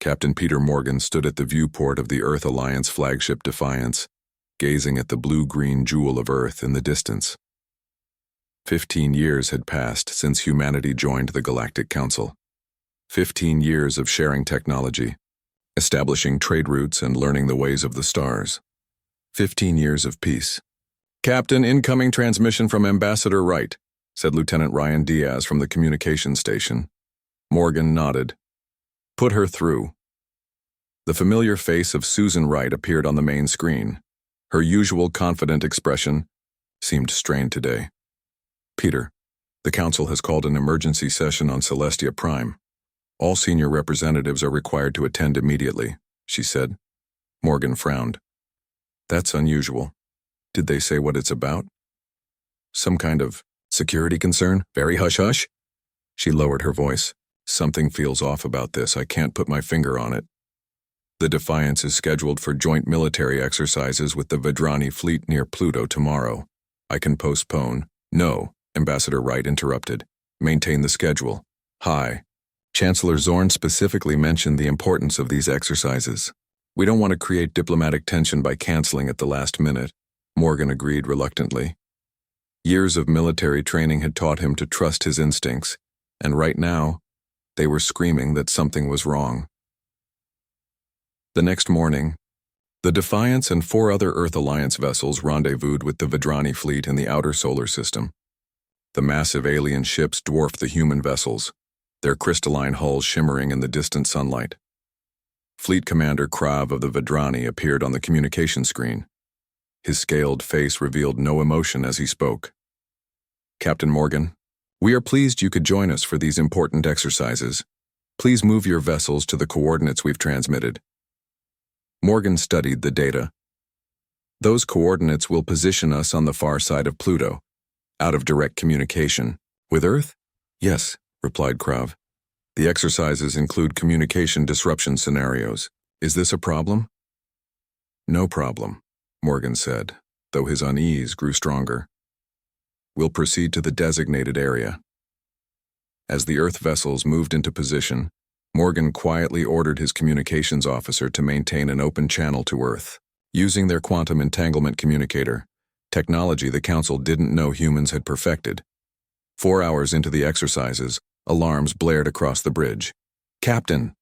Captain Peter Morgan stood at the viewport of the Earth Alliance flagship Defiance, gazing at the blue-green jewel of Earth in the distance. 15 years had passed since humanity joined the Galactic Council. 15 years of sharing technology, establishing trade routes and learning the ways of the stars. 15 years of peace. "Captain, incoming transmission from Ambassador Wright," said Lieutenant Ryan Diaz from the communications station. Morgan nodded. "Put her through." The familiar face of Susan Wright appeared on the main screen. Her usual confident expression seemed strained today. "Peter, the Council has called an emergency session on Celestia Prime. All senior representatives are required to attend immediately," she said. Morgan frowned. "That's unusual. Did they say what it's about?" "Some kind of security concern? Very hush-hush?" She lowered her voice. "Something feels off about this. I can't put my finger on it. The Defiance is scheduled for joint military exercises with the Vedrani fleet near Pluto tomorrow. I can postpone." "No," Ambassador Wright interrupted. "Maintain the schedule." "Hi." Chancellor Zorn specifically mentioned the importance of these exercises. "We don't want to create diplomatic tension by canceling at the last minute," Morgan agreed reluctantly. Years of military training had taught him to trust his instincts, and right now, they were screaming that something was wrong. The next morning, the Defiance and 4 other Earth Alliance vessels rendezvoused with the Vedrani fleet in the outer solar system. The massive alien ships dwarfed the human vessels, their crystalline hulls shimmering in the distant sunlight. Fleet Commander Krav of the Vedrani appeared on the communication screen. His scaled face revealed no emotion as he spoke. "Captain Morgan, we are pleased you could join us for these important exercises. Please move your vessels to the coordinates we've transmitted." Morgan studied the data. "Those coordinates will position us on the far side of Pluto, out of direct communication. With Earth?" "Yes," replied Krav. "The exercises include communication disruption scenarios. Is this a problem?" "No problem," Morgan said, though his unease grew stronger. "We'll proceed to the designated area." As the Earth vessels moved into position, Morgan quietly ordered his communications officer to maintain an open channel to Earth. Using their quantum entanglement communicator, technology the Council didn't know humans had perfected. 4 hours into the exercises, alarms blared across the bridge. "Captain!"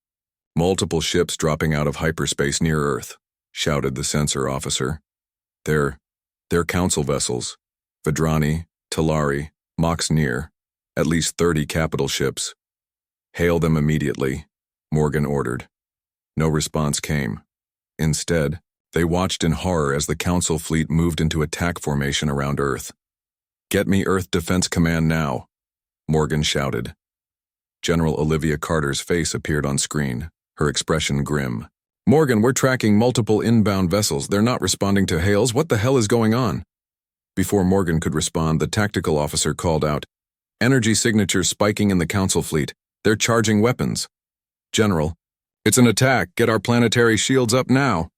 "Multiple ships dropping out of hyperspace near Earth," shouted the sensor officer. They're Council vessels. Vedrani, Talari, Mox near. At least 30 capital ships. "Hail them immediately," Morgan ordered. No response came. Instead, they watched in horror as the Council fleet moved into attack formation around Earth. "Get me Earth Defense Command now," Morgan shouted. General Olivia Carter's face appeared on screen, her expression grim. "Morgan, we're tracking multiple inbound vessels. They're not responding to hails. What the hell is going on?" Before Morgan could respond, the tactical officer called out, "Energy signatures spiking in the Council fleet. They're charging weapons." "General, it's an attack. Get our planetary shields up now,"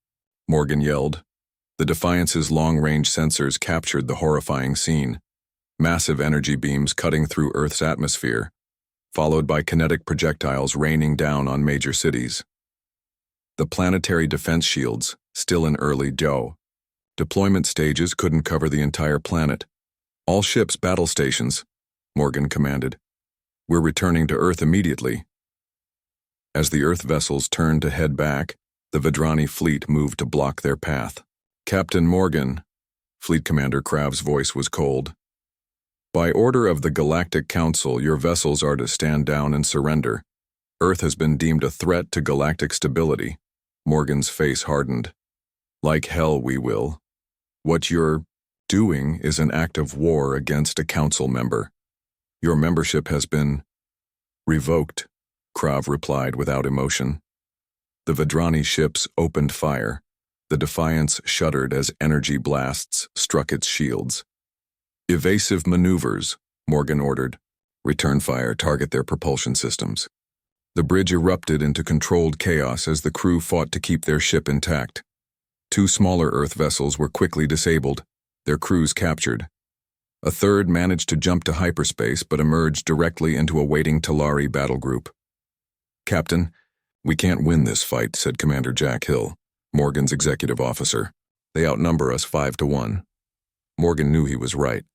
Morgan yelled. The Defiance's long-range sensors captured the horrifying scene. Massive energy beams cutting through Earth's atmosphere, followed by kinetic projectiles raining down on major cities. The planetary defense shields, still in early deployment stages, couldn't cover the entire planet. "All ships battle stations," Morgan commanded. "We're returning to Earth immediately." As the Earth vessels turned to head back, the Vedrani fleet moved to block their path. "Captain Morgan," Fleet Commander Krav's voice was cold. "By order of the Galactic Council, your vessels are to stand down and surrender. Earth has been deemed a threat to galactic stability." Morgan's face hardened. "Like hell we will. What you're doing is an act of war against a Council member. Your membership has been revoked," Krav replied without emotion. The Vedrani ships opened fire. The Defiance shuddered as energy blasts struck its shields. "Evasive maneuvers," Morgan ordered. "Return fire, target their propulsion systems." The bridge erupted into controlled chaos as the crew fought to keep their ship intact. 2 smaller Earth vessels were quickly disabled, their crews captured. A third managed to jump to hyperspace but emerged directly into a waiting Talari battle group. "Captain, "We can't win this fight," said Commander Jack Hill, Morgan's executive officer. "They outnumber us 5-1. Morgan knew he was right.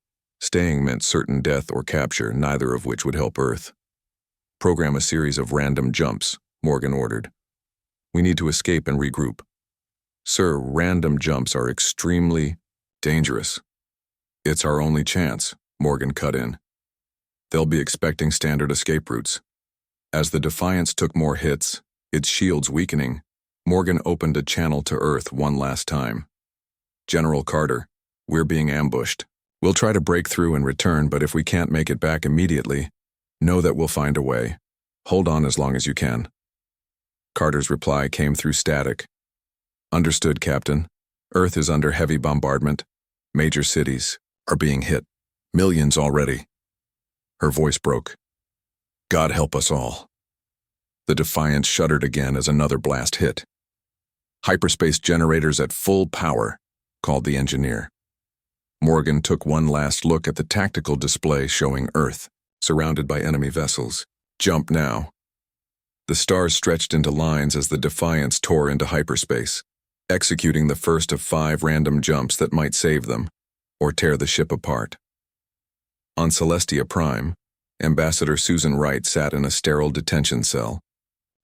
Staying meant certain death or capture, neither of which would help Earth. "Program a series of random jumps," Morgan ordered. "We need to escape and regroup." "Sir, random jumps are extremely dangerous." "It's our only chance," Morgan cut in. "They'll be expecting standard escape routes." As the Defiance took more hits, its shields weakening, Morgan opened a channel to Earth one last time. "General Carter, we're being ambushed. We'll try to break through and return, but if we can't make it back immediately, know that we'll find a way. Hold on as long as you can." Carter's reply came through static. "Understood, Captain. Earth is under heavy bombardment. Major cities are being hit. Millions already." Her voice broke. "God help us all." The Defiance shuddered again as another blast hit. "Hyperspace generators at full power," called the engineer. Morgan took one last look at the tactical display showing Earth, surrounded by enemy vessels. "Jump now." The stars stretched into lines as the Defiance tore into hyperspace, executing the first of 5 random jumps that might save them, or tear the ship apart. On Celestia Prime, Ambassador Susan Wright sat in a sterile detention cell.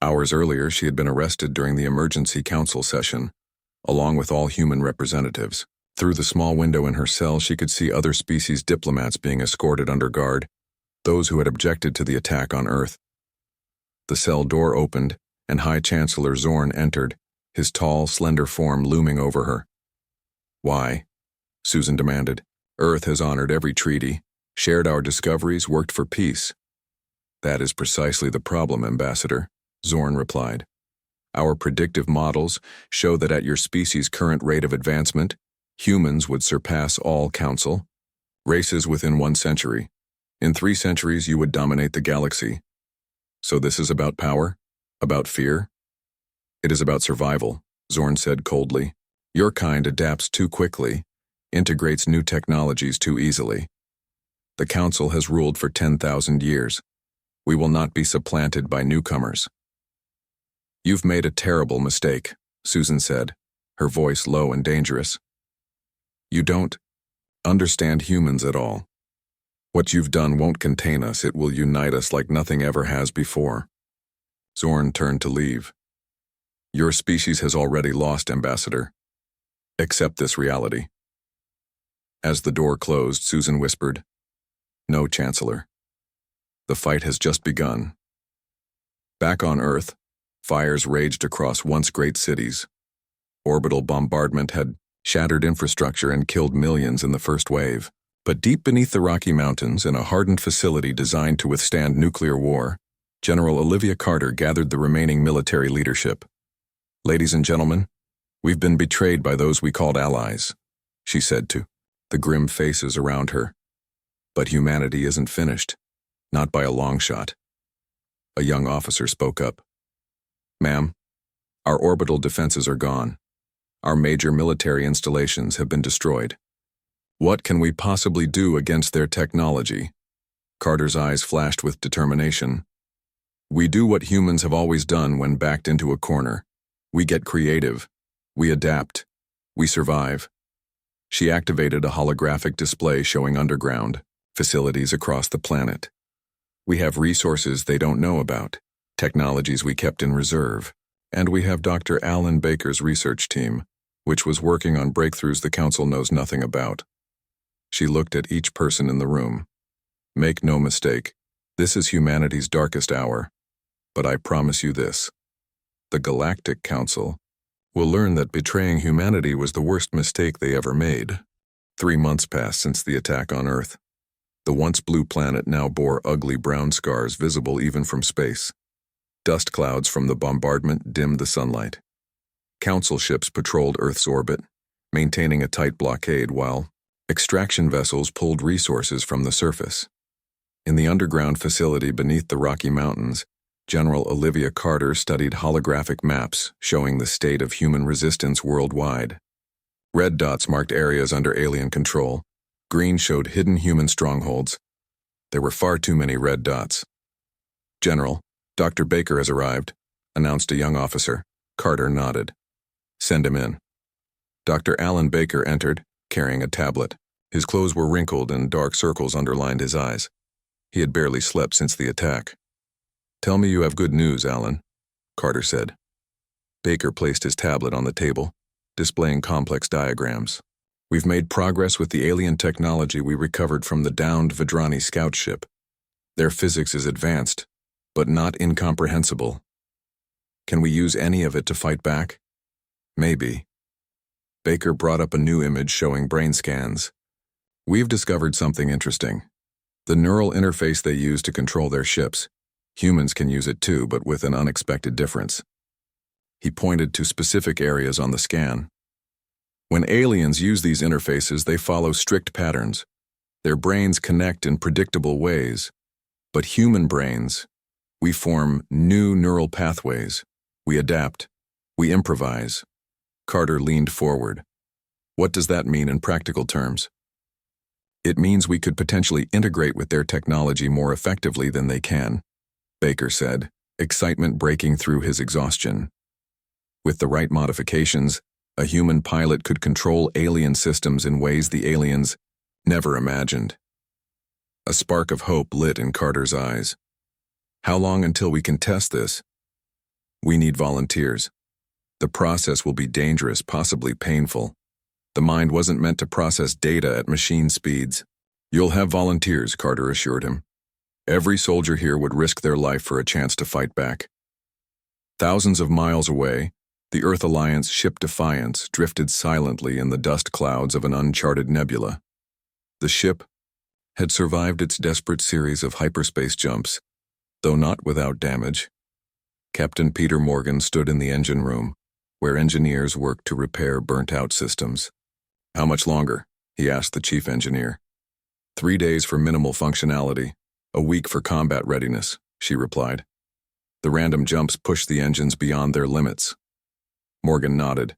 Hours earlier, she had been arrested during the emergency council session, along with all human representatives. Through the small window in her cell, she could see other species diplomats being escorted under guard, those who had objected to the attack on Earth. The cell door opened, and High Chancellor Zorn entered, his tall, slender form looming over her. "Why?" Susan demanded. "Earth has honored every treaty, shared our discoveries, worked for peace." "That is precisely the problem, Ambassador," Zorn replied. "Our predictive models show that at your species' current rate of advancement, humans would surpass all council races within 1 century. In 3 centuries, you would dominate the galaxy. So this is about power? About fear?" "It is about survival," Zorn said coldly. "Your kind adapts too quickly, integrates new technologies too easily. The Council has ruled for 10,000 years. We will not be supplanted by newcomers." "You've made a terrible mistake," Susan said, her voice low and dangerous. "You don't understand humans at all. What you've done won't contain us, it will unite us like nothing ever has before." Zorn turned to leave. "Your species has already lost, Ambassador. Accept this reality." As the door closed, Susan whispered, "No, Chancellor. The fight has just begun." Back on Earth, fires raged across once great cities. Orbital bombardment had shattered infrastructure and killed millions in the first wave. But deep beneath the Rocky Mountains, in a hardened facility designed to withstand nuclear war, General Olivia Carter gathered the remaining military leadership. "Ladies and gentlemen, we've been betrayed by those we called allies," she said to the grim faces around her. "But humanity isn't finished, not by a long shot." A young officer spoke up. "Ma'am, our orbital defenses are gone. Our major military installations have been destroyed. What can we possibly do against their technology?" Carter's eyes flashed with determination. "We do what humans have always done when backed into a corner. We get creative. We adapt. We survive." She activated a holographic display showing underground facilities across the planet. "We have resources they don't know about, technologies we kept in reserve, and we have Dr. Alan Baker's research team, which was working on breakthroughs the Council knows nothing about." She looked at each person in the room. "Make no mistake, this is humanity's darkest hour. But I promise you this. The Galactic Council will learn that betraying humanity was the worst mistake they ever made." 3 months passed since the attack on Earth. The once blue planet now bore ugly brown scars visible even from space. Dust clouds from the bombardment dimmed the sunlight. Council ships patrolled Earth's orbit, maintaining a tight blockade while extraction vessels pulled resources from the surface. In the underground facility beneath the Rocky Mountains, General Olivia Carter studied holographic maps showing the state of human resistance worldwide. Red dots marked areas under alien control. Green showed hidden human strongholds. There were far too many red dots. "General, Dr. Baker has arrived. announced a young officer. Carter nodded. Send him in. Dr. Alan Baker entered, carrying a tablet. His clothes were wrinkled and dark circles underlined his eyes. He had barely slept since the attack. Tell me you have good news, Alan, Carter said. Baker placed his tablet on the table, displaying complex diagrams. We've made progress with the alien technology we recovered from the downed Vidrani scout ship. Their physics is advanced, but not incomprehensible. Can we use any of it to fight back? Maybe. Baker brought up a new image showing brain scans. We've discovered something interesting. The neural interface they use to control their ships. Humans can use it too, but with an unexpected difference. He pointed to specific areas on the scan. When aliens use these interfaces, they follow strict patterns. Their brains connect in predictable ways. But human brains, we form new neural pathways. We adapt. We improvise. Carter leaned forward. What does that mean in practical terms? It means we could potentially integrate with their technology more effectively than they can, Baker said, excitement breaking through his exhaustion. With the right modifications, a human pilot could control alien systems in ways the aliens never imagined. A spark of hope lit in Carter's eyes. How long until we can test this? We need volunteers. The process will be dangerous, possibly painful. The mind wasn't meant to process data at machine speeds. You'll have volunteers, Carter assured him. Every soldier here would risk their life for a chance to fight back. Thousands of miles away, the Earth Alliance ship Defiance drifted silently in the dust clouds of an uncharted nebula. The ship had survived its desperate series of hyperspace jumps, though not without damage. Captain Peter Morgan stood in the engine room, where engineers worked to repair burnt-out systems. How much longer? He asked the chief engineer. 3 days for minimal functionality, a week for combat readiness, she replied. The random jumps pushed the engines beyond their limits. Morgan nodded.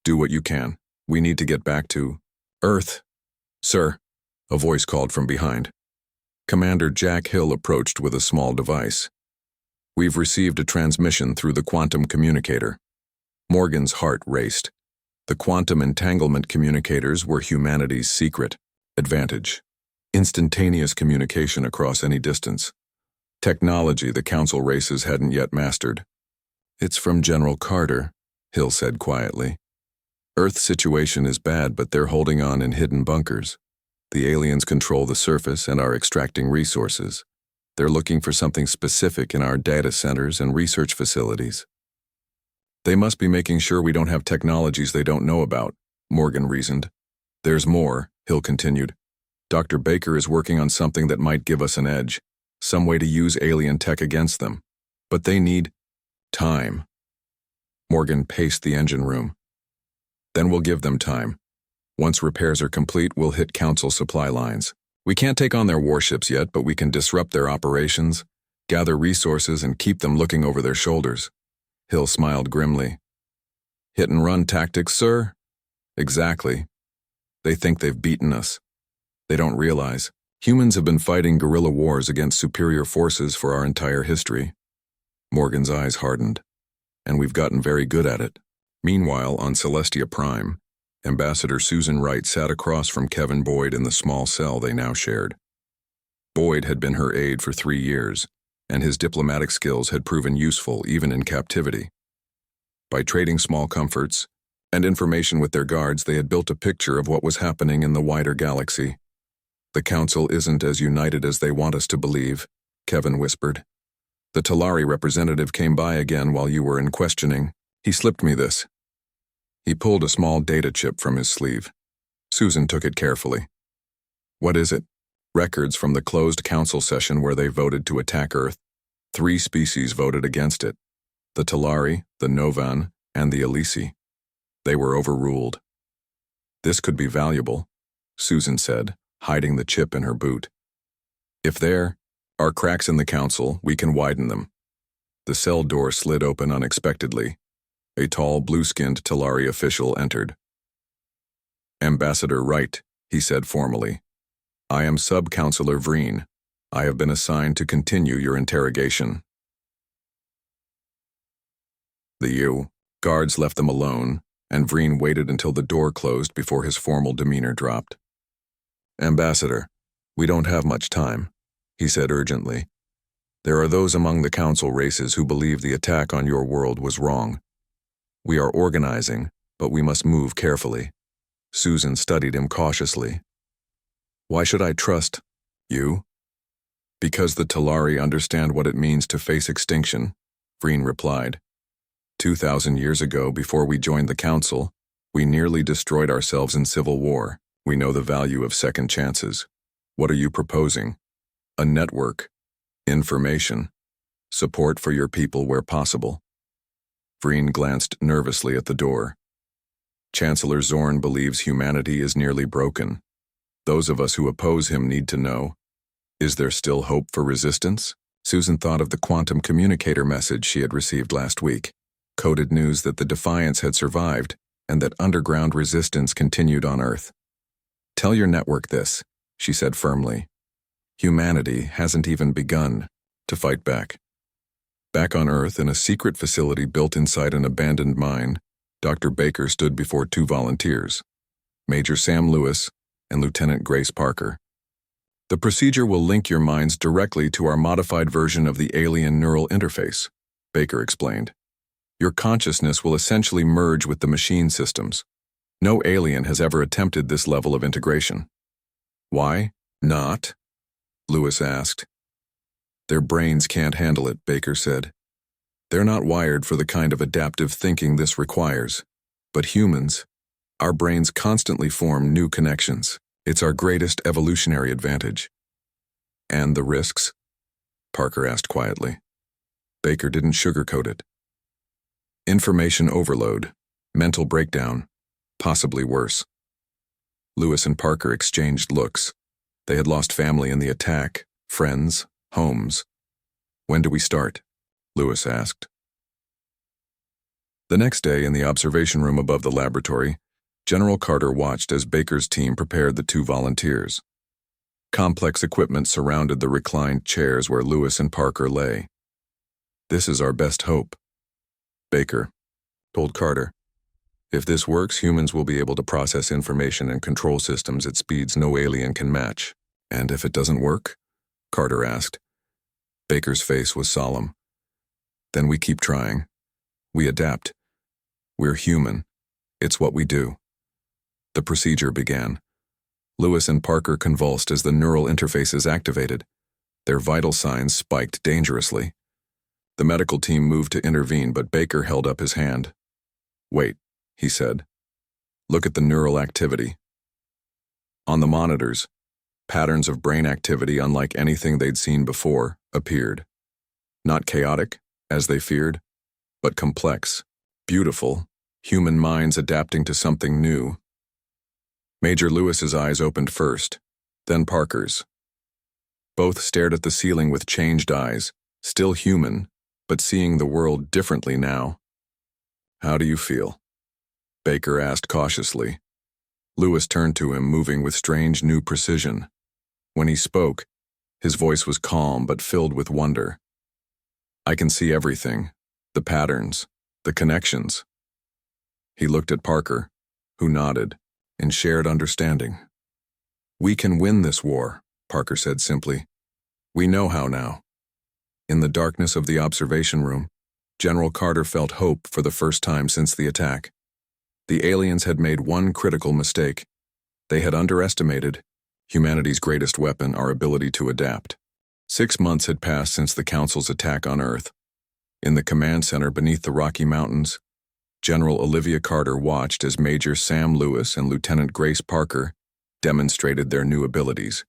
Do what you can. We need to get back to Earth. Sir, a voice called from behind. Commander Jack Hill approached with a small device. We've received a transmission through the quantum communicator. Morgan's heart raced. The quantum entanglement communicators were humanity's secret advantage. Instantaneous communication across any distance. Technology the Council races hadn't yet mastered. It's from General Carter, Hill said quietly. Earth's situation is bad, but they're holding on in hidden bunkers. The aliens control the surface and are extracting resources. They're looking for something specific in our data centers and research facilities. They must be making sure we don't have technologies they don't know about, Morgan reasoned. There's more, Hill continued. Dr. Baker is working on something that might give us an edge, some way to use alien tech against them. But they need time. Morgan paced the engine room. Then we'll give them time. Once repairs are complete, we'll hit Council supply lines. We can't take on their warships yet, but we can disrupt their operations, gather resources, and keep them looking over their shoulders. Hill smiled grimly. Hit-and-run tactics, sir? Exactly. They think they've beaten us. They don't realize. Humans have been fighting guerrilla wars against superior forces for our entire history. Morgan's eyes hardened. And we've gotten very good at it. Meanwhile, on Celestia Prime, Ambassador Susan Wright sat across from Kevin Boyd in the small cell they now shared. Boyd had been her aide for 3 years, and his diplomatic skills had proven useful even in captivity. By trading small comforts and information with their guards, they had built a picture of what was happening in the wider galaxy. The Council isn't as united as they want us to believe, Kevin whispered. The Talari representative came by again while you were in questioning. He slipped me this. He pulled a small data chip from his sleeve. Susan took it carefully. What is it? Records from the closed council session where they voted to attack Earth. 3 species voted against it. The Talari, the Novan, and the Elisi. They were overruled. This could be valuable, Susan said, hiding the chip in her boot. If there are cracks in the council, we can widen them. The cell door slid open unexpectedly. A tall, blue-skinned Talari official entered. Ambassador Wright, he said formally. I am Sub-Counselor Vreen. I have been assigned to continue your interrogation. The guards left them alone, and Vreen waited until the door closed before his formal demeanor dropped. "Ambassador, we don't have much time," he said urgently. "There are those among the council races who believe the attack on your world was wrong. We are organizing, but we must move carefully." Susan studied him cautiously. "Why should I trust you?" "Because the Talari understand what it means to face extinction," Vreen replied. 2,000 years ago, before we joined the council, we nearly destroyed ourselves in civil war. We know the value of second chances. What are you proposing? A network, information, support for your people where possible. Vreen glanced nervously at the door. Chancellor Zorn believes humanity is nearly broken. Those of us who oppose him need to know, is there still hope for resistance? Susan thought of the quantum communicator message she had received last week. Coded news that the Defiance had survived and that underground resistance continued on Earth. "Tell your network this," she said firmly. "Humanity hasn't even begun to fight back." Back on Earth, in a secret facility built inside an abandoned mine, Dr. Baker stood before two volunteers, Major Sam Lewis and Lieutenant Grace Parker. "The procedure will link your minds directly to our modified version of the alien neural interface," Baker explained. "Your consciousness will essentially merge with the machine systems. No alien has ever attempted this level of integration." "Why not?" Lewis asked. "Their brains can't handle it," Baker said. "They're not wired for the kind of adaptive thinking this requires. But humans, our brains constantly form new connections. It's our greatest evolutionary advantage." "And the risks?" Parker asked quietly. Baker didn't sugarcoat it. "Information overload, mental breakdown, possibly worse." Lewis and Parker exchanged looks. They had lost family in the attack, friends, homes. "When do we start?" Lewis asked. The next day, in the observation room above the laboratory, General Carter watched as Baker's team prepared the two volunteers. Complex equipment surrounded the reclined chairs where Lewis and Parker lay. "This is our best hope," Baker told Carter. "If this works, humans will be able to process information and control systems at speeds no alien can match." "And if it doesn't work?" Carter asked. Baker's face was solemn. "Then we keep trying. We adapt. We're human. It's what we do." The procedure began. Lewis and Parker convulsed as the neural interfaces activated. Their vital signs spiked dangerously. The medical team moved to intervene, but Baker held up his hand. "Wait," he said. "Look at the neural activity." On the monitors, patterns of brain activity unlike anything they'd seen before appeared. Not chaotic, as they feared, but complex, beautiful, human minds adapting to something new. Major Lewis's eyes opened first, then Parker's. Both stared at the ceiling with changed eyes, still human, but seeing the world differently now. "How do you feel?" Baker asked cautiously. Lewis turned to him, moving with strange new precision. When he spoke, his voice was calm but filled with wonder. "I can see everything, the patterns, the connections." He looked at Parker, who nodded, in shared understanding. "We can win this war," Parker said simply. "We know how now." In the darkness of the observation room, General Carter felt hope for the first time since the attack. The aliens had made one critical mistake. They had underestimated humanity's greatest weapon, our ability to adapt. 6 months had passed since the Council's attack on Earth. In the command center beneath the Rocky Mountains, General Olivia Carter watched as Major Sam Lewis and Lieutenant Grace Parker demonstrated their new abilities.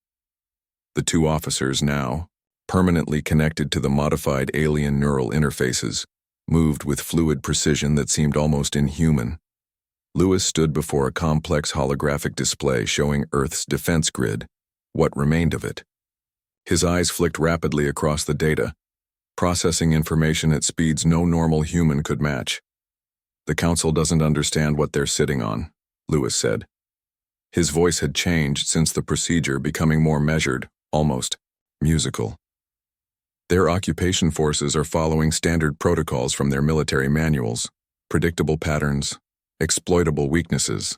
The two officers now, permanently connected to the modified alien neural interfaces, moved with fluid precision that seemed almost inhuman. Lewis stood before a complex holographic display showing Earth's defense grid, what remained of it. His eyes flicked rapidly across the data, processing information at speeds no normal human could match. "The Council doesn't understand what they're sitting on," Lewis said. His voice had changed since the procedure, becoming more measured, almost musical. Their occupation forces are following standard protocols from their military manuals, predictable patterns, exploitable weaknesses.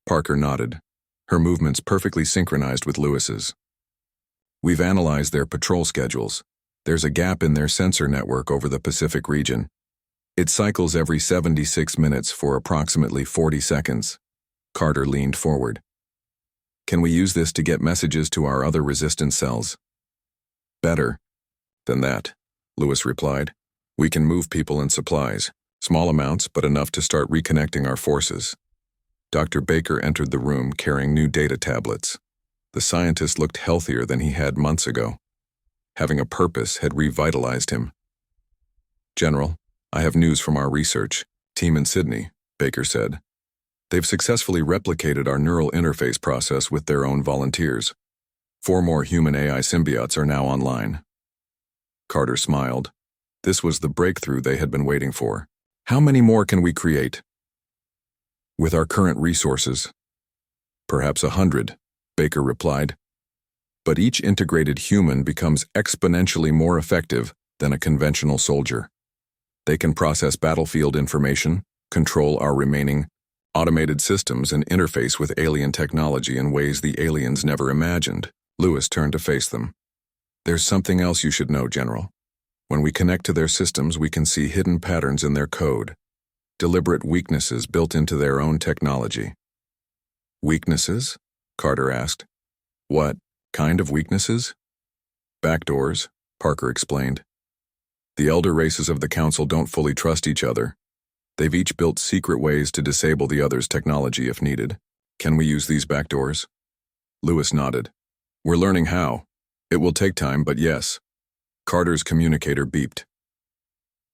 Parker nodded, her movements perfectly synchronized with Lewis's. We've analyzed their patrol schedules. There's a gap in their sensor network over the Pacific region. It cycles every 76 minutes for approximately 40 seconds. Carter leaned forward. Can we use this to get messages to our other resistance cells? Better than that, Lewis replied. We can move people and supplies, small amounts but enough to start reconnecting our forces. Dr. Baker entered the room carrying new data tablets. The scientist looked healthier than he had months ago. Having a purpose had revitalized him. General, I have news from our research team in Sydney, Baker said. They've successfully replicated our neural interface process with their own volunteers. 4 more human-AI symbiotes are now online. Carter smiled. This was the breakthrough they had been waiting for. How many more can we create? With our current resources. Perhaps 100, Baker replied. But each integrated human becomes exponentially more effective than a conventional soldier. They can process battlefield information, control our remaining automated systems, and interface with alien technology in ways the aliens never imagined. Lewis turned to face them. There's something else you should know, General. When we connect to their systems, we can see hidden patterns in their code, deliberate weaknesses built into their own technology. Weaknesses? Carter asked. What kind of weaknesses? Backdoors, Parker explained. The elder races of the Council don't fully trust each other. They've each built secret ways to disable the other's technology if needed. Can we use these backdoors? Lewis nodded. We're learning how. It will take time, but yes. Carter's communicator beeped.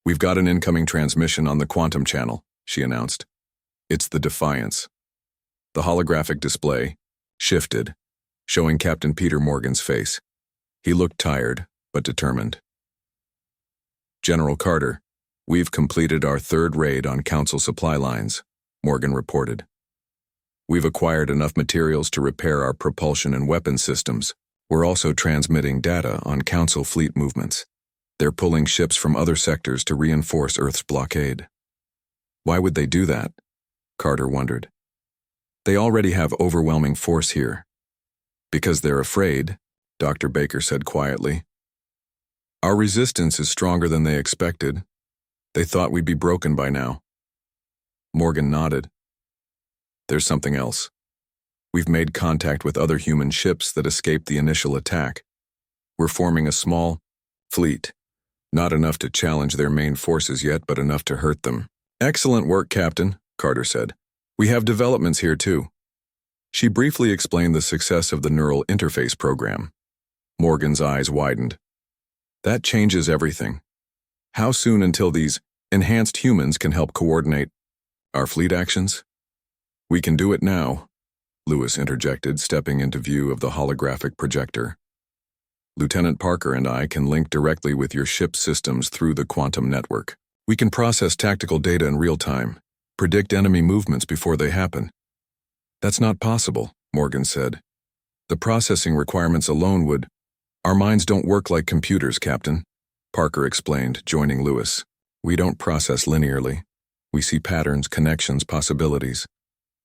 We've got an incoming transmission on the quantum channel, she announced. It's the Defiance. The holographic display shifted, showing Captain Peter Morgan's face. He looked tired, but determined. General Carter, we've completed our 3rd raid on Council supply lines, Morgan reported. We've acquired enough materials to repair our propulsion and weapon systems. We're also transmitting data on Council fleet movements. They're pulling ships from other sectors to reinforce Earth's blockade. Why would they do that? Carter wondered. They already have overwhelming force here. Because they're afraid, Dr. Baker said quietly. Our resistance is stronger than they expected. They thought we'd be broken by now. Morgan nodded. There's something else. We've made contact with other human ships that escaped the initial attack. We're forming a small fleet. Not enough to challenge their main forces yet, but enough to hurt them. Excellent work, Captain, Carter said. We have developments here too. She briefly explained the success of the neural interface program. Morgan's eyes widened. That changes everything. How soon until these enhanced humans can help coordinate our fleet actions? We can do it now, Lewis interjected, stepping into view of the holographic projector. Lieutenant Parker and I can link directly with your ship's systems through the quantum network. We can process tactical data in real time, predict enemy movements before they happen. That's not possible, Morgan said. The processing requirements alone would... Our minds don't work like computers, Captain, Parker explained, joining Lewis. We don't process linearly. We see patterns, connections, possibilities.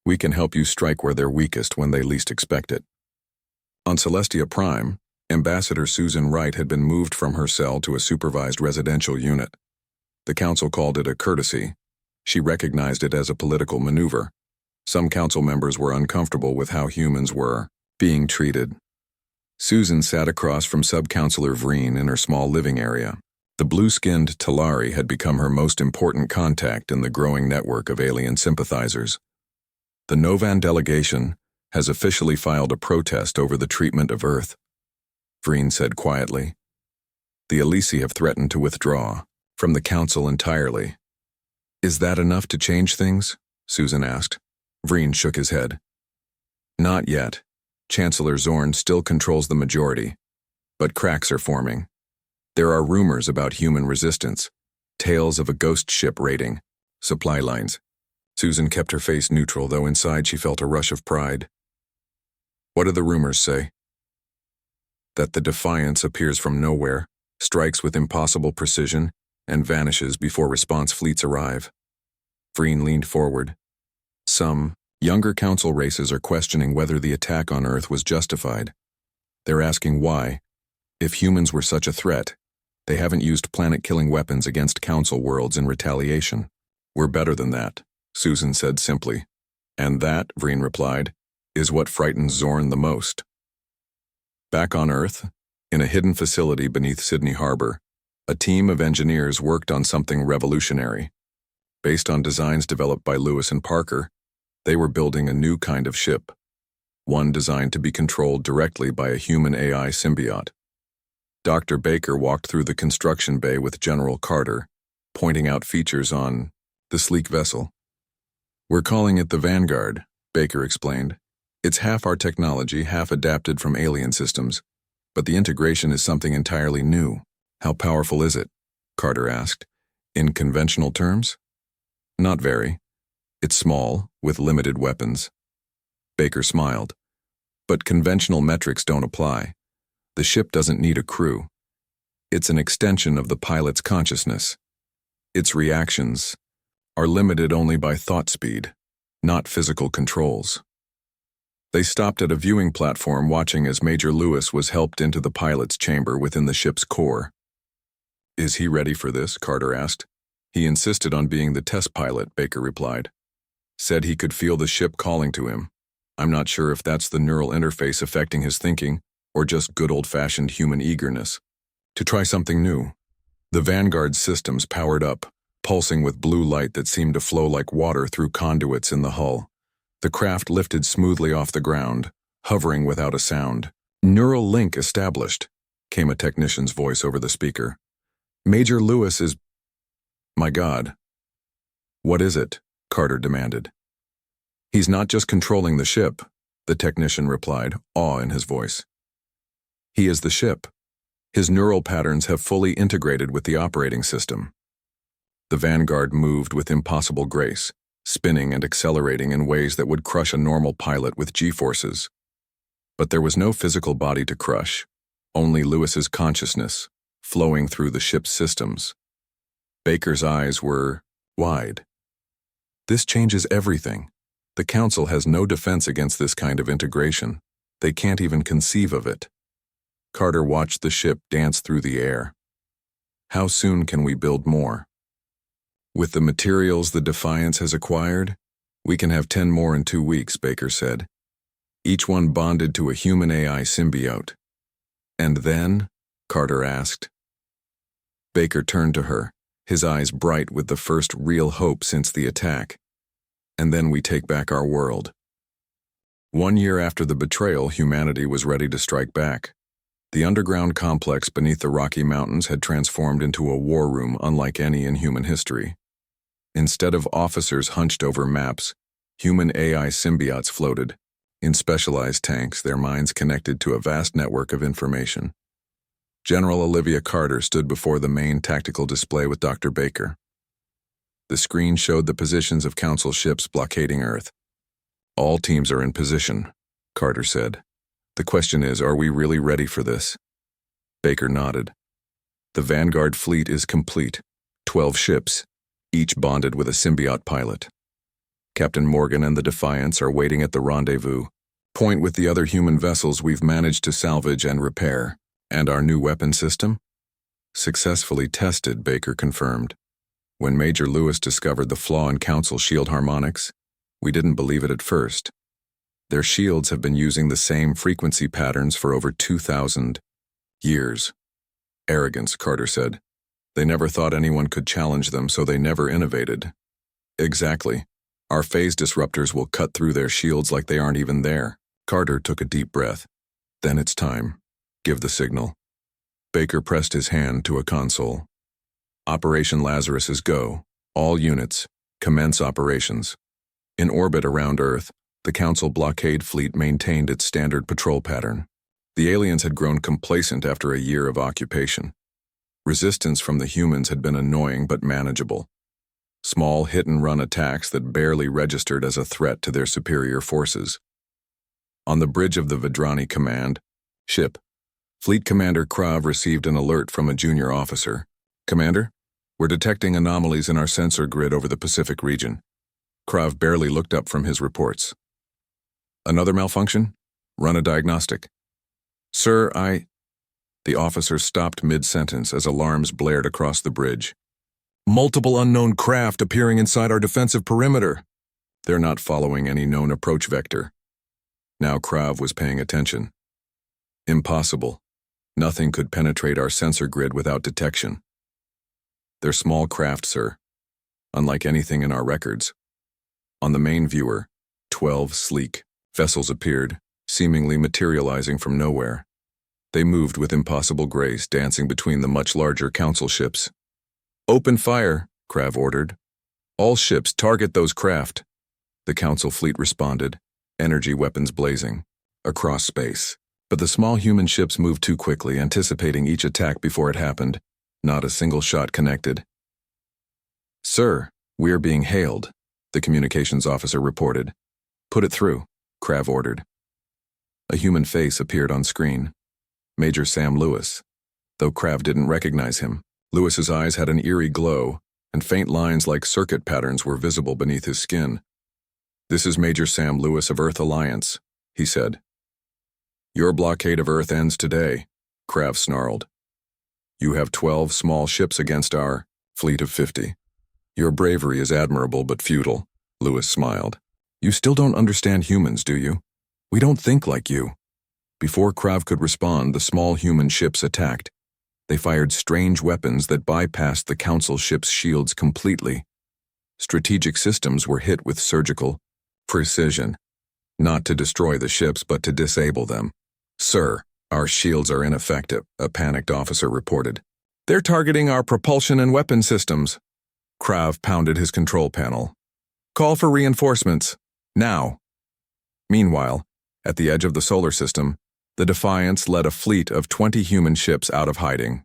We can help you strike where they're weakest when they least expect it. On Celestia Prime, Ambassador Susan Wright had been moved from her cell to a supervised residential unit. The Council called it a courtesy. She recognized it as a political maneuver. Some Council members were uncomfortable with how humans were being treated. Susan sat across from Sub-Councilor Vreen in her small living area. The blue-skinned Talari had become her most important contact in the growing network of alien sympathizers. The Novan delegation has officially filed a protest over the treatment of Earth, Vreen said quietly. The Elisi have threatened to withdraw from the Council entirely. Is that enough to change things? Susan asked. Vreen shook his head. Not yet. Chancellor Zorn still controls the majority, but cracks are forming. There are rumors about human resistance, tales of a ghost ship raiding, supply lines. Susan kept her face neutral, though inside she felt a rush of pride. What do the rumors say? That the Defiance appears from nowhere, strikes with impossible precision, and vanishes before response fleets arrive. Vreen leaned forward. Some younger council races are questioning whether the attack on Earth was justified. They're asking why. If humans were such a threat, they haven't used planet-killing weapons against council worlds in retaliation. We're better than that, Susan said simply. And that, Vreen replied, is what frightens Zorn the most. Back on Earth, in a hidden facility beneath Sydney Harbor, a team of engineers worked on something revolutionary. Based on designs developed by Lewis and Parker, they were building a new kind of ship, one designed to be controlled directly by a human-AI symbiote. Dr. Baker walked through the construction bay with General Carter, pointing out features on the sleek vessel. We're calling it the Vanguard, Baker explained. It's half our technology, half adapted from alien systems, but the integration is something entirely new. How powerful is it? Carter asked. In conventional terms? Not very. It's small, with limited weapons. Baker smiled. But conventional metrics don't apply. The ship doesn't need a crew. It's an extension of the pilot's consciousness. Its reactions are limited only by thought speed, not physical controls. They stopped at a viewing platform watching as Major Lewis was helped into the pilot's chamber within the ship's core. Is he ready for this? Carter asked. He insisted on being the test pilot, Baker replied. Said he could feel the ship calling to him. I'm not sure if that's the neural interface affecting his thinking or just good old-fashioned human eagerness to try something new. The Vanguard systems powered up, pulsing with blue light that seemed to flow like water through conduits in the hull. The craft lifted smoothly off the ground, hovering without a sound. Neural link established, came a technician's voice over the speaker. Major Lewis is... My God. What is it? Carter demanded. He's not just controlling the ship, the technician replied, awe in his voice. He is the ship. His neural patterns have fully integrated with the operating system. The Vanguard moved with impossible grace, spinning and accelerating in ways that would crush a normal pilot with G-forces. But there was no physical body to crush, only Lewis's consciousness, flowing through the ship's systems. Baker's eyes were wide. This changes everything. The Council has no defense against this kind of integration. They can't even conceive of it. Carter watched the ship dance through the air. How soon can we build more? With the materials the Defiance has acquired, we can have 10 more in 2 weeks, Baker said. Each one bonded to a human-AI symbiote. And then? Carter asked. Baker turned to her, his eyes bright with the first real hope since the attack. And then we take back our world. 1 year after the betrayal, humanity was ready to strike back. The underground complex beneath the Rocky Mountains had transformed into a war room unlike any in human history. Instead of officers hunched over maps, human AI symbiotes floated, in specialized tanks, their minds connected to a vast network of information. General Olivia Carter stood before the main tactical display with Dr. Baker. The screen showed the positions of Council ships blockading Earth. All teams are in position, Carter said. The question is, are we really ready for this? Baker nodded. The Vanguard fleet is complete, 12 ships, each bonded with a symbiote pilot. Captain Morgan and the Defiance are waiting at the rendezvous point with the other human vessels we've managed to salvage and repair. And our new weapon system? Successfully tested, Baker confirmed. When Major Lewis discovered the flaw in Council shield harmonics, we didn't believe it at first. Their shields have been using the same frequency patterns for over 2,000 years. Arrogance, Carter said. They never thought anyone could challenge them, so they never innovated. Exactly. Our phase disruptors will cut through their shields like they aren't even there. Carter took a deep breath. Then it's time. Give the signal. Baker pressed his hand to a console. Operation Lazarus is go. All units, commence operations. In orbit around Earth, the Council blockade fleet maintained its standard patrol pattern. The aliens had grown complacent after a year of occupation. Resistance from the humans had been annoying but manageable. Small hit-and-run attacks that barely registered as a threat to their superior forces. On the bridge of the Vidrani Command ship, Fleet Commander Krav received an alert from a junior officer. Commander, we're detecting anomalies in our sensor grid over the Pacific region. Krav barely looked up from his reports. Another malfunction? Run a diagnostic. Sir, The officer stopped mid-sentence as alarms blared across the bridge. Multiple unknown craft appearing inside our defensive perimeter. They're not following any known approach vector. Now Krav was paying attention. Impossible. Nothing could penetrate our sensor grid without detection. They're small craft, sir. Unlike anything in our records. On the main viewer, 12 sleek vessels appeared, seemingly materializing from nowhere. They moved with impossible grace, dancing between the much larger council ships. Open fire, Krav ordered. All ships target those craft. The council fleet responded, energy weapons blazing, across space. But the small human ships moved too quickly, anticipating each attack before it happened. Not a single shot connected. Sir, we're being hailed, the communications officer reported. Put it through, Krav ordered. A human face appeared on screen. Major Sam Lewis. Though Krav didn't recognize him, Lewis's eyes had an eerie glow, and faint lines like circuit patterns were visible beneath his skin. This is Major Sam Lewis of Earth Alliance, he said. Your blockade of Earth ends today, Krav snarled. You have 12 small ships against our fleet of 50. Your bravery is admirable but futile, Lewis smiled. You still don't understand humans, do you? We don't think like you. Before Krav could respond, the small human ships attacked. They fired strange weapons that bypassed the council ships' shields completely. Strategic systems were hit with surgical precision, not to destroy the ships but to disable them. Sir, our shields are ineffective, a panicked officer reported. They're targeting our propulsion and weapon systems. Krav pounded his control panel. Call for reinforcements. Now. Meanwhile, at the edge of the solar system, the Defiance led a fleet of 20 human ships out of hiding.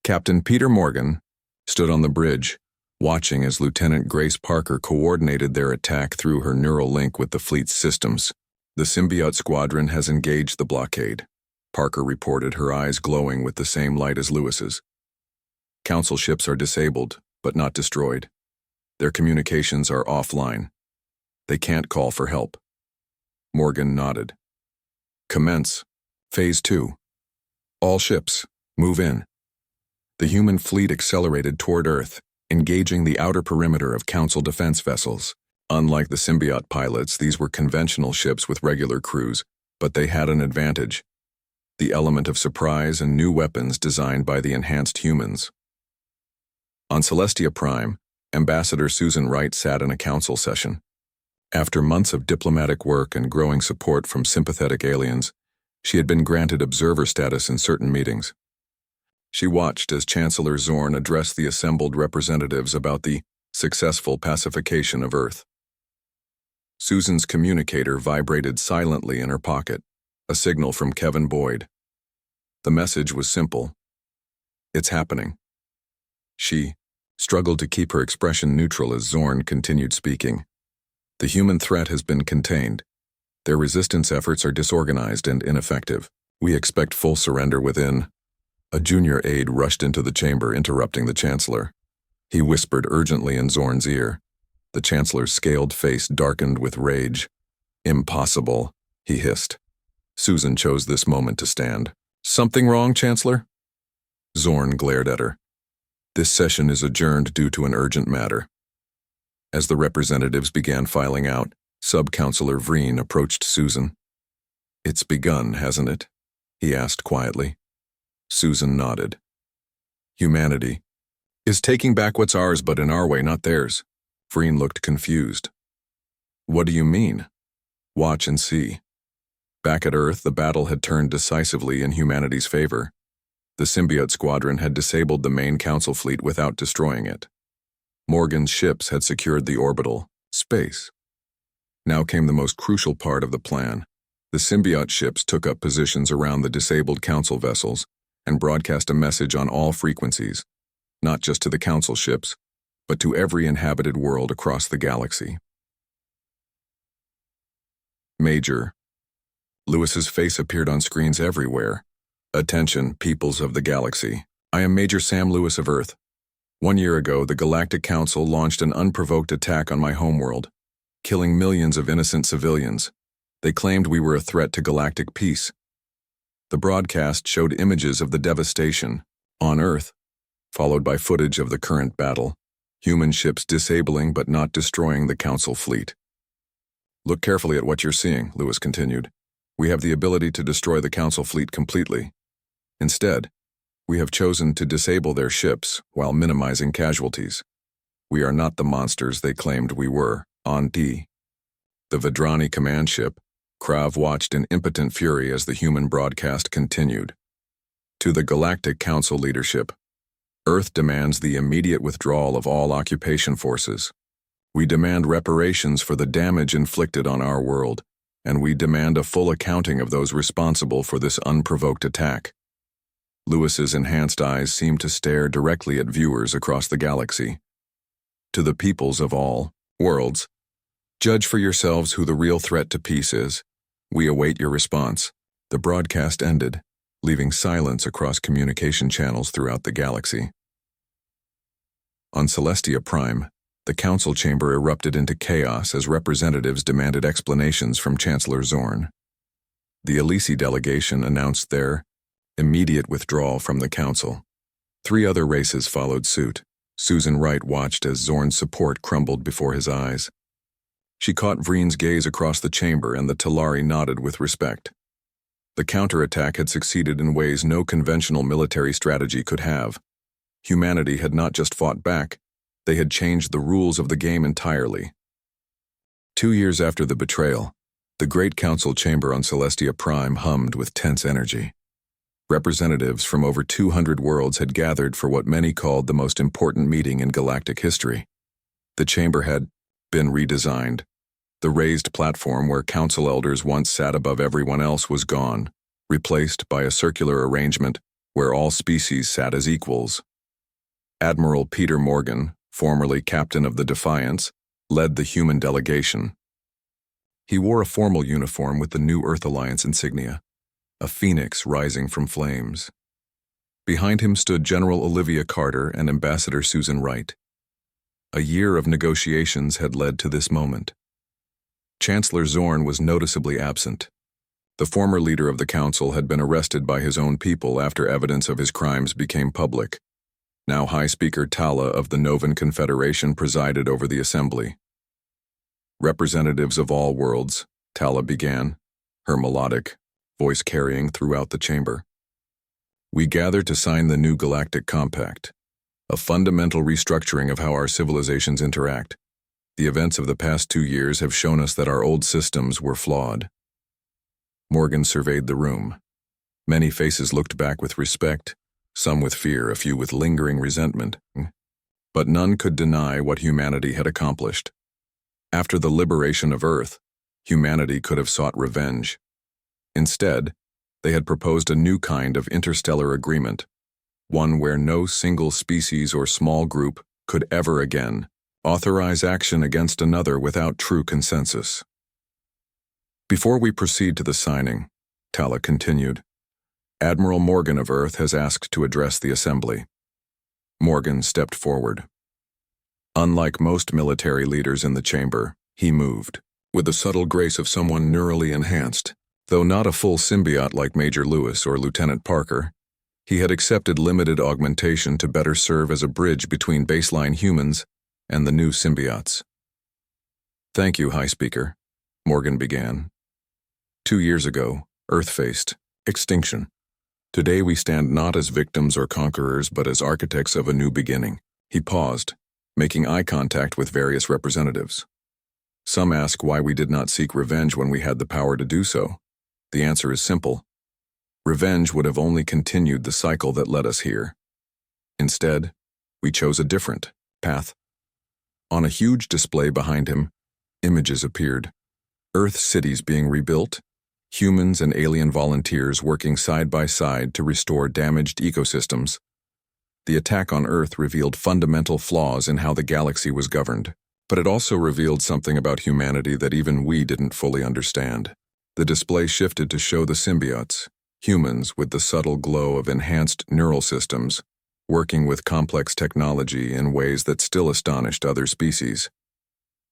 Captain Peter Morgan stood on the bridge, watching as Lieutenant Grace Parker coordinated their attack through her neural link with the fleet's systems. The symbiote squadron has engaged the blockade, Parker reported, her eyes glowing with the same light as Lewis's. Council ships are disabled, but not destroyed. Their communications are offline. They can't call for help. Morgan nodded. Commence. Phase 2. All ships, move in. The human fleet accelerated toward Earth, engaging the outer perimeter of Council defense vessels. Unlike the symbiote pilots, these were conventional ships with regular crews, but they had an advantage: the element of surprise and new weapons designed by the enhanced humans. On Celestia Prime, Ambassador Susan Wright sat in a council session. After months of diplomatic work and growing support from sympathetic aliens, she had been granted observer status in certain meetings. She watched as Chancellor Zorn addressed the assembled representatives about the successful pacification of Earth. Susan's communicator vibrated silently in her pocket, a signal from Kevin Boyd. The message was simple. It's happening. She struggled to keep her expression neutral as Zorn continued speaking. The human threat has been contained. Their resistance efforts are disorganized and ineffective. We expect full surrender within. A junior aide rushed into the chamber, interrupting the Chancellor. He whispered urgently in Zorn's ear. The Chancellor's scaled face darkened with rage. Impossible, he hissed. Susan chose this moment to stand. Something wrong, Chancellor? Zorn glared at her. This session is adjourned due to an urgent matter. As the representatives began filing out, Sub-Counselor Vreen approached Susan. It's begun, hasn't it? He asked quietly. Susan nodded. Humanity is taking back what's ours, but in our way, not theirs. Vreen looked confused. What do you mean? Watch and see. Back at Earth, the battle had turned decisively in humanity's favor. The symbiote squadron had disabled the main council fleet without destroying it. Morgan's ships had secured the orbital space. Now came the most crucial part of the plan. The symbiote ships took up positions around the disabled council vessels and broadcast a message on all frequencies, not just to the council ships, but to every inhabited world across the galaxy. Major. Lewis's face appeared on screens everywhere, Attention, peoples of the galaxy. I am Major Sam Lewis of Earth. 1 year ago, the Galactic Council launched an unprovoked attack on my homeworld, killing millions of innocent civilians. They claimed we were a threat to galactic peace. The broadcast showed images of the devastation on Earth, followed by footage of the current battle, human ships disabling but not destroying the Council fleet. Look carefully at what you're seeing, Lewis continued. We have the ability to destroy the Council fleet completely. Instead, we have chosen to disable their ships while minimizing casualties. We are not the monsters they claimed we were, on D. The Vedrani command ship, Krav watched in impotent fury as the human broadcast continued. To the Galactic Council leadership, Earth demands the immediate withdrawal of all occupation forces. We demand reparations for the damage inflicted on our world, and we demand a full accounting of those responsible for this unprovoked attack. Lewis's enhanced eyes seemed to stare directly at viewers across the galaxy. To the peoples of all worlds, judge for yourselves who the real threat to peace is. We await your response. The broadcast ended, leaving silence across communication channels throughout the galaxy. On Celestia Prime, the council chamber erupted into chaos as representatives demanded explanations from Chancellor Zorn. The Elisi delegation announced their immediate withdrawal from the council. 3 other races followed suit. Susan Wright watched as Zorn's support crumbled before his eyes. She caught Vreen's gaze across the chamber, and the Talari nodded with respect. The counterattack had succeeded in ways no conventional military strategy could have. Humanity had not just fought back, they had changed the rules of the game entirely. 2 years after the betrayal, the Great Council chamber on Celestia Prime hummed with tense energy. Representatives from over 200 worlds had gathered for what many called the most important meeting in galactic history. The chamber had been redesigned. The raised platform where council elders once sat above everyone else was gone, replaced by a circular arrangement where all species sat as equals. Admiral Peter Morgan, formerly captain of the Defiance, led the human delegation. He wore a formal uniform with the New Earth Alliance insignia, a phoenix rising from flames. Behind him stood General Olivia Carter and Ambassador Susan Wright. A year of negotiations had led to this moment. Chancellor Zorn was noticeably absent. The former leader of the council had been arrested by his own people after evidence of his crimes became public. Now High Speaker Tala of the Novan Confederation presided over the assembly. Representatives of all worlds, Tala began, her melodic voice carrying throughout the chamber. We gather to sign the new Galactic Compact, a fundamental restructuring of how our civilizations interact. The events of the past 2 years have shown us that our old systems were flawed. Morgan surveyed the room. Many faces looked back with respect, some with fear, a few with lingering resentment. But none could deny what humanity had accomplished. After the liberation of Earth, humanity could have sought revenge. Instead, they had proposed a new kind of interstellar agreement, one where no single species or small group could ever again authorize action against another without true consensus. Before we proceed to the signing, Tala continued, Admiral Morgan of Earth has asked to address the assembly. Morgan stepped forward. Unlike most military leaders in the chamber, he moved, with the subtle grace of someone neurally enhanced. Though not a full symbiote like Major Lewis or Lieutenant Parker, he had accepted limited augmentation to better serve as a bridge between baseline humans and the new symbiotes. Thank you, High Speaker, Morgan began. 2 years ago, Earth faced extinction. Today we stand not as victims or conquerors, but as architects of a new beginning. He paused, making eye contact with various representatives. Some ask why we did not seek revenge when we had the power to do so. The answer is simple. Revenge would have only continued the cycle that led us here. Instead, we chose a different path. On a huge display behind him, images appeared. Earth cities being rebuilt, humans and alien volunteers working side by side to restore damaged ecosystems. The attack on Earth revealed fundamental flaws in how the galaxy was governed, but it also revealed something about humanity that even we didn't fully understand. The display shifted to show the symbiotes, humans with the subtle glow of enhanced neural systems, working with complex technology in ways that still astonished other species.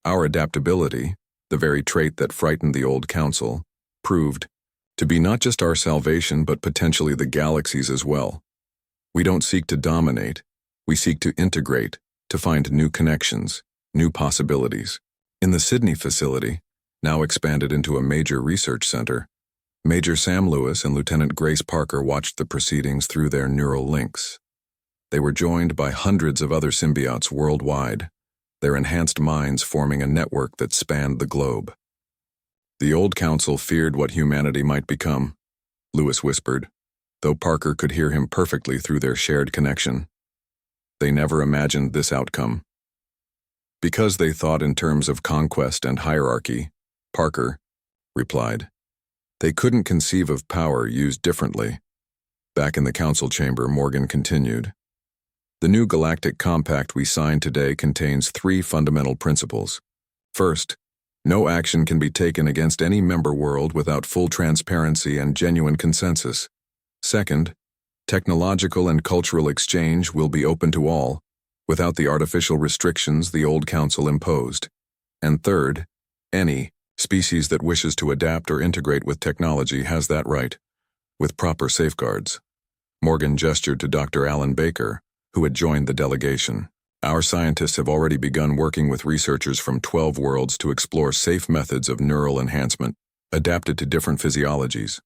Our adaptability, the very trait that frightened the old council, proved to be not just our salvation but potentially the galaxy's as well. We don't seek to dominate, we seek to integrate, to find new connections, new possibilities. In the Sydney facility, now expanded into a major research center, Major Sam Lewis and Lieutenant Grace Parker watched the proceedings through their neural links. They were joined by hundreds of other symbiotes worldwide, their enhanced minds forming a network that spanned the globe. The old council feared what humanity might become, Lewis whispered, though Parker could hear him perfectly through their shared connection. They never imagined this outcome. Because they thought in terms of conquest and hierarchy, Parker replied. They couldn't conceive of power used differently. Back in the council chamber, Morgan continued. The new Galactic Compact we signed today contains 3 fundamental principles. First, no action can be taken against any member world without full transparency and genuine consensus. Second, technological and cultural exchange will be open to all, without the artificial restrictions the old council imposed. And third, any species that wishes to adapt or integrate with technology has that right, with proper safeguards. Morgan gestured to Dr. Alan Baker, who had joined the delegation. Our scientists have already begun working with researchers from 12 worlds to explore safe methods of neural enhancement, adapted to different physiologies.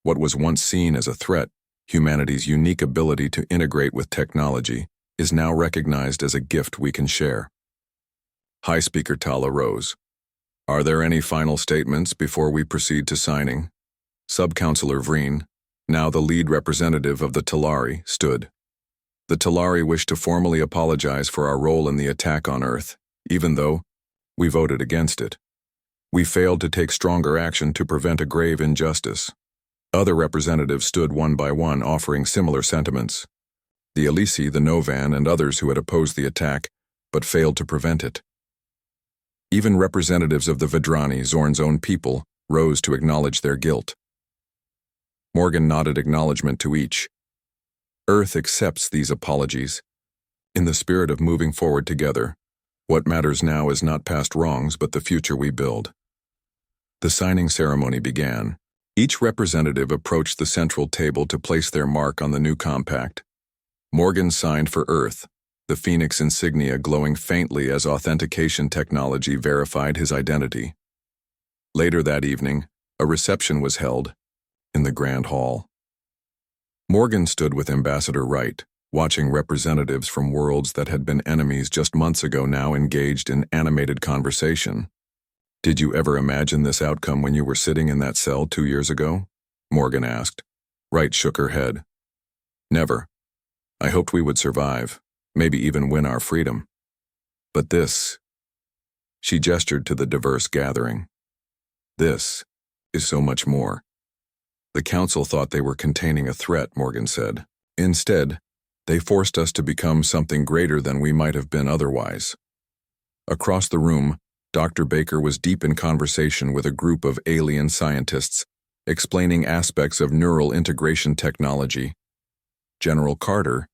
What was once seen as a threat, humanity's unique ability to integrate with technology, is now recognized as a gift we can share. High Speaker Tala rose. Are there any final statements before we proceed to signing? Sub-Councillor Vreen, now the lead representative of the Talari, stood. The Talari wish to formally apologize for our role in the attack on Earth, even though we voted against it. We failed to take stronger action to prevent a grave injustice. Other representatives stood one by one offering similar sentiments. The Elisi, the Novan, and others who had opposed the attack, but failed to prevent it. Even representatives of the Vedrani, Zorn's own people, rose to acknowledge their guilt. Morgan nodded acknowledgement to each. Earth accepts these apologies. In the spirit of moving forward together, what matters now is not past wrongs but the future we build. The signing ceremony began. Each representative approached the central table to place their mark on the new compact. Morgan signed for Earth, the Phoenix insignia glowing faintly as authentication technology verified his identity. Later that evening, a reception was held in the Grand Hall. Morgan stood with Ambassador Wright, watching representatives from worlds that had been enemies just months ago now engaged in animated conversation. Did you ever imagine this outcome when you were sitting in that cell 2 years ago? Morgan asked. Wright shook her head. Never. I hoped we would survive, maybe even win our freedom. But this, she gestured to the diverse gathering. This is so much more. The council thought they were containing a threat, Morgan said. Instead, they forced us to become something greater than we might have been otherwise. Across the room, Dr. Baker was deep in conversation with a group of alien scientists, explaining aspects of neural integration technology. General Carter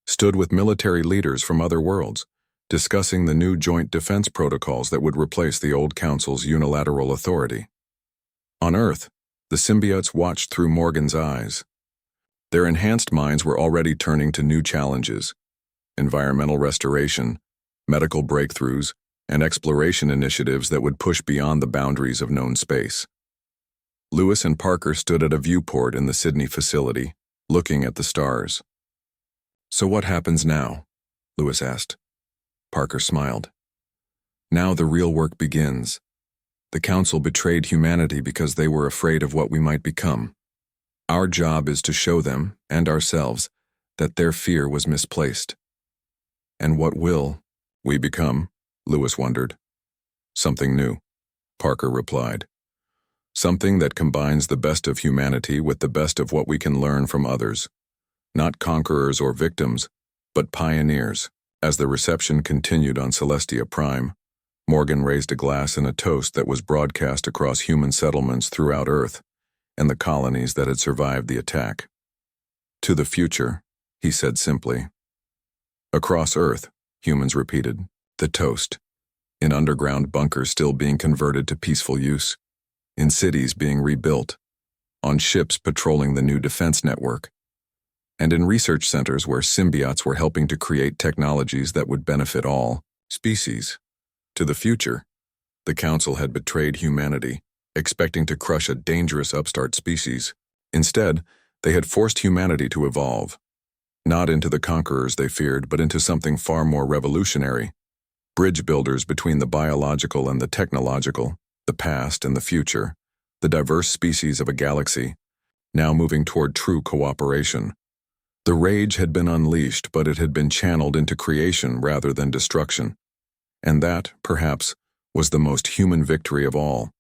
stood with military leaders from other worlds, discussing the new joint defense protocols that would replace the old council's unilateral authority. On Earth, the symbiotes watched through Morgan's eyes. Their enhanced minds were already turning to new challenges: environmental restoration, medical breakthroughs, and exploration initiatives that would push beyond the boundaries of known space. Lewis and Parker stood at a viewport in the Sydney facility, looking at the stars. So what happens now? Lewis asked. Parker smiled. Now the real work begins. The council betrayed humanity because they were afraid of what we might become. Our job is to show them, and ourselves, that their fear was misplaced. And what will we become? Lewis wondered. Something new, Parker replied. Something that combines the best of humanity with the best of what we can learn from others. Not conquerors or victims, but pioneers. As the reception continued on Celestia Prime, Morgan raised a glass in a toast that was broadcast across human settlements throughout Earth, and the colonies that had survived the attack. To the future, he said simply. Across Earth, humans repeated, the toast. In underground bunkers still being converted to peaceful use. In cities being rebuilt. On ships patrolling the new defense network. And in research centers where symbiotes were helping to create technologies that would benefit all species. To the future, the Council had betrayed humanity, expecting to crush a dangerous upstart species. Instead, they had forced humanity to evolve. Not into the conquerors they feared, but into something far more revolutionary. Bridge builders between the biological and the technological, the past and the future, the diverse species of a galaxy, now moving toward true cooperation. The rage had been unleashed, but it had been channeled into creation rather than destruction. And that, perhaps, was the most human victory of all.